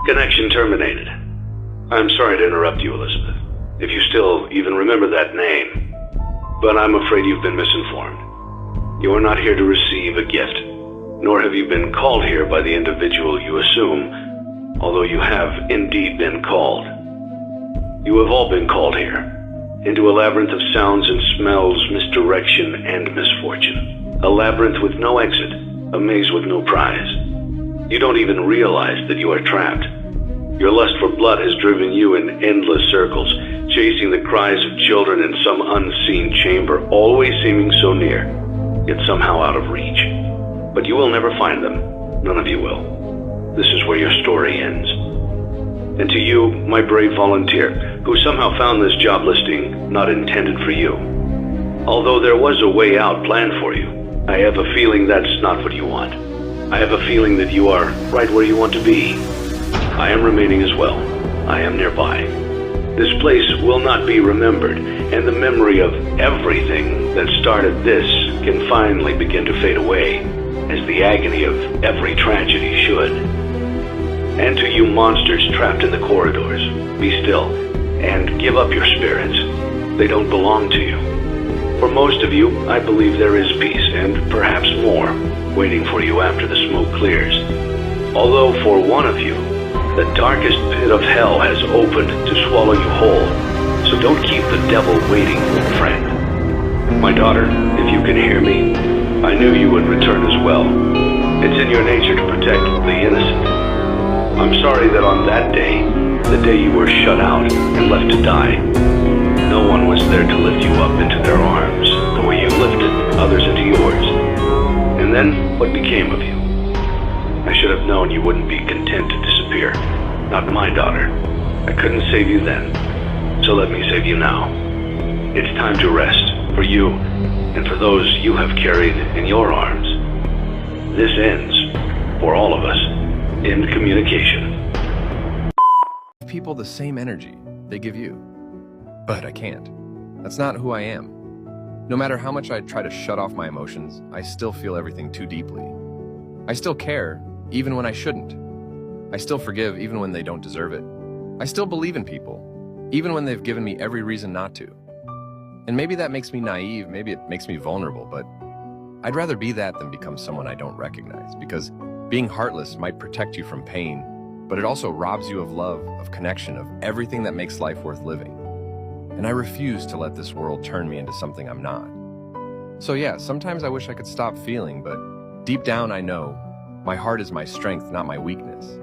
Connection terminated. I'm sorry to interrupt you, Elizabeth, if you still even remember that name. But I'm afraid you've been misinformed. You are not here to receive a gift, nor have you been called here by the individual you assume, although you have indeed been called. You have all been called here, into a labyrinth of sounds and smells, misdirection and misfortune. A labyrinth with no exit, a maze with no prize. You don't even realize that you are trapped. Your lust for blood has driven you in endless circles, chasing the cries of children in some unseen chamber, always seeming so near, yet somehow out of reach. But you will never find them. None of you will. This is where your story ends. And to you, my brave volunteer, who somehow found this job listing not intended for you. Although there was a way out planned for you, I have a feeling that's not what you want. I have a feeling that you are right where you want to be. I am remaining as well. I am nearby. This place will not be remembered, and the memory of everything that started this can finally begin to fade away, as the agony of every tragedy should. And to you monsters trapped in the corridors, be still, and give up your spirits. They don't belong to you. For most of you, I believe there is peace, and perhaps more, waiting for you after the smoke clears. Although for one of you, the darkest pit of hell has opened to swallow you whole. So don't keep the devil waiting, friend. My daughter, if you can hear me, I knew you would return as well. It's in your nature to protect the innocent. I'm sorry that on that day, the day you were shut out and left to die, no one was there to lift you up into their arms, the way you lifted others into yours. And then, what became of you? I should have known you wouldn't be content to disappear. Not my daughter. I couldn't save you then, so let me save you now. It's time to rest, for you, and for those you have carried in your arms. This ends, for all of us, in communication. People the same energy they give you. But I can't. That's not who I am. No matter how much I try to shut off my emotions, I still feel everything too deeply. I still care, even when I shouldn't. I still forgive, even when they don't deserve it. I still believe in people, even when they've given me every reason not to. And maybe that makes me naive, maybe it makes me vulnerable, but I'd rather be that than become someone I don't recognize, because being heartless might protect you from pain, but it also robs you of love, of connection, of everything that makes life worth living. And I refuse to let this world turn me into something I'm not. So yeah, sometimes I wish I could stop feeling, but deep down I know my heart is my strength, not my weakness.